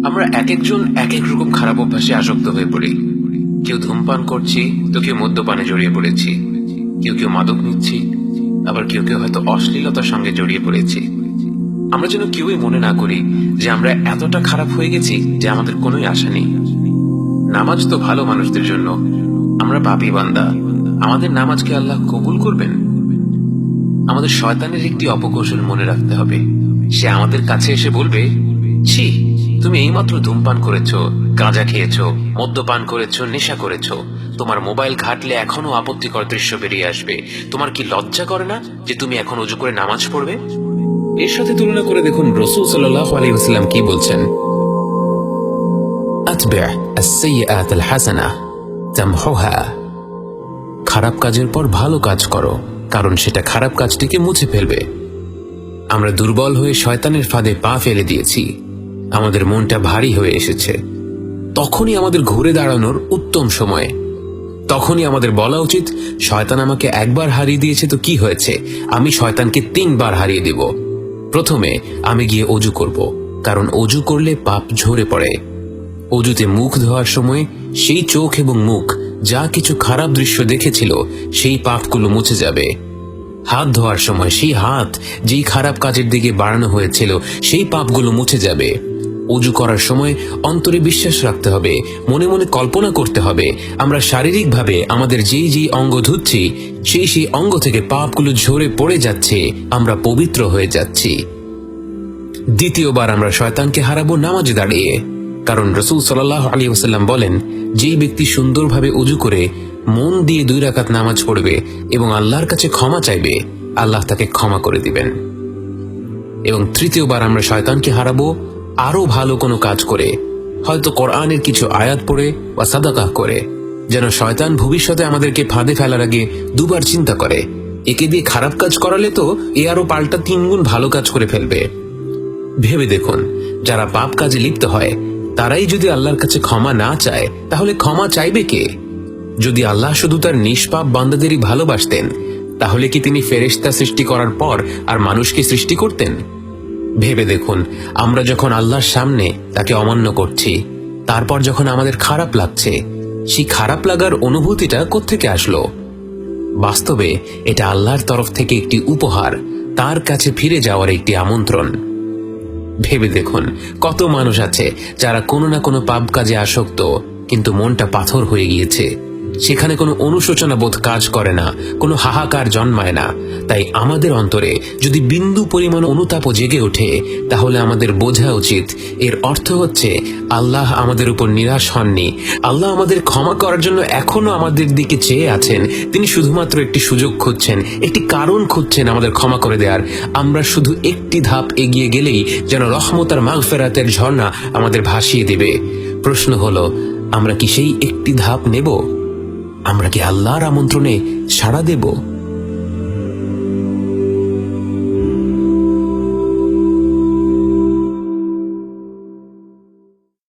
আমরা এক একজন এক এক রকম খারাপ অভ্যাসে আসক্ত হয়ে পড়ি। কেউ ধূমপান করছি, তো কেউ মদ্যপানে জড়িয়ে পড়েছি, কেউ কেউ মাদক নিচ্ছি, আবার কেউ কেউ হয়তো অশ্লীলতার সঙ্গে জড়িয়ে পড়েছি। আমরা যেন কেউই মনে না করি যে আমরা এতটা খারাপ হয়ে গেছি যে আমাদের কোনোই আশা নেই। নামাজ তো ভালো মানুষদের জন্য, আমরা পাপী বান্দা, আমাদের নামাজকে আল্লাহ কবুল করবেন? আমাদের শয়তানের একটি অপকৌশল মনে রাখতে হবে। সে আমাদের কাছে এসে বলবে, ছি, তুমি এইমাত্র ধূমপান করেছো, গাঁজা খেয়েছো, মদ্যপান করেছো, নেশা করেছো, তোমার মোবাইল ঘাটলে এখনো আপত্তিকর দৃশ্য বেরিয়ে আসবে, তোমার কি লজ্জা করে না যে তুমি এখন ওযু করে নামাজ পড়বে? এর সাথে তুলনা করে দেখুন রাসূল সাল্লাল্লাহু আলাইহি ওয়াসাল্লাম কি বলছেন। আতবি'আ আস-সাইয়্যাআত আল-হাসানাহ তামহুহা। খারাপ কাজের পর ভালো কাজ করো, কারণ সেটা খারাপ কাজটিকে মুছে ফেলবে। আমরা দুর্বল হয়ে শয়তানের ফাঁদে পা ফেলে দিয়েছি, আমাদের মনটা ভারী হয়ে এসেছে। তখনই আমাদের ঘুরে দাঁড়ানোর উত্তম সময়। তখনই আমাদের বলা উচিত, শয়তান আমাকে একবার হারিয়ে দিয়েছে তো কি হয়েছে, আমি শয়তানকে 3 বার হারিয়ে দেব। প্রথমে আমি গিয়ে অজু করব, কারণ অজু করলে পাপ ঝরে পড়ে। অজুতে মুখ ধোয়ার সময় সেই চোখ এবং মুখ যা কিছু খারাপ দৃশ্য দেখেছিল সেই পাপগুলো মুছে যাবে। হাত ধোয়ার সময় সেই হাত যেই খারাপ কাজের দিকে বাড়ানো হয়েছিল সেই পাপগুলো মুছে যাবে। অজু করার সময় অন্তরে বিশ্বাস রাখতে হবে, মনে মনে কল্পনা করতে হবে আমরা শারীরিকভাবে আমাদের যেই যেই অঙ্গ ধুচ্ছি সেই অঙ্গ থেকে পাপগুলো ঝরে পড়ে যাচ্ছে, আমরা পবিত্র হয়ে যাচ্ছি। দ্বিতীয়বার আমরা শয়তানকে হারাবো নামাজে দাঁড়িয়ে, কারণ রাসূল সাল্লাল্লাহু আলাইহি ওয়াসাল্লাম বলেন, যেই ব্যক্তি সুন্দরভাবে অজু করে মন দিয়ে 2 রাকাত নামাজ পড়বে এবং আল্লাহর কাছে ক্ষমা চাইবে, আল্লাহ তাকে ক্ষমা করে দিবেন। এবং তৃতীয়বার আমরা শয়তানকে হারাবো আরো ভালো কোনো কাজ করে, হয়তো কোরআনের কিছু আয়াত পড়ে বা সাদাকাহ করে, যেন শয়তান ভবিষ্যতে আমাদেরকে ফাঁদে ফেলার আগে 2 বার চিন্তা করে, একে দিয়ে খারাপ কাজ করালে তো এ আরো পাল্টা 3 গুণ ভালো কাজ করে ফেলবে। ভেবে দেখুন, যারা পাপ কাজে লিপ্ত হয় তারাই যদি আল্লাহর কাছে ক্ষমা না চায়, তাহলে ক্ষমা চাইবে কে? যদি আল্লাহ শুধু তার নিষ্পাপ বান্দাদেরই ভালোবাসতেন, তাহলে কি তিনি ফেরেশতা সৃষ্টি করার পর আর মানুষকে সৃষ্টি করতেন? ভেবে দেখুন, আমরা যখন আল্লাহর সামনে তাকে অমান্য করছি, তারপর যখন আমাদের খারাপ লাগছে, সেই খারাপ লাগার অনুভূতিটা কোত্থেকে আসলো? বাস্তবে এটা আল্লাহর তরফ থেকে একটি উপহার, তার কাছে ফিরে যাওয়ার একটি আমন্ত্রণ। ভেবে দেখুন, কত মানুষ আছে যারা কোনো না কোনো পাপ কাজে আসক্ত, কিন্তু মনটা পাথর হয়ে গিয়েছে। সেখানে কোনো অনুশোচনা বোধ কাজ করে না, কোনো হাহাকার জন্মায় না। তাই আমাদের অন্তরে যদি বিন্দু পরিমাণ অনুতাপও জেগে ওঠে, তাহলে আমাদের বোঝা উচিত এর অর্থ হচ্ছে আল্লাহ আমাদের উপর নিরাশ হননি। আল্লাহ আমাদের ক্ষমা করার জন্য এখনো আমাদের দিকে চেয়ে আছেন। তিনি শুধুমাত্র একটি সুযোগ খুঁজছেন, একটি কারণ খুঁজছেন আমাদের ক্ষমা করে দেওয়ার। আমরা শুধু একটি ধাপ এগিয়ে গেলেই যেন রহমত আর মাগফিরাতের ঝর্ণা আমাদের ভাসিয়ে দেবে। প্রশ্ন হলো, আমরা কি সেই একটি ধাপ নেব? আমরা কি আল্লাহর আমন্ত্রণে সাড়া দেব?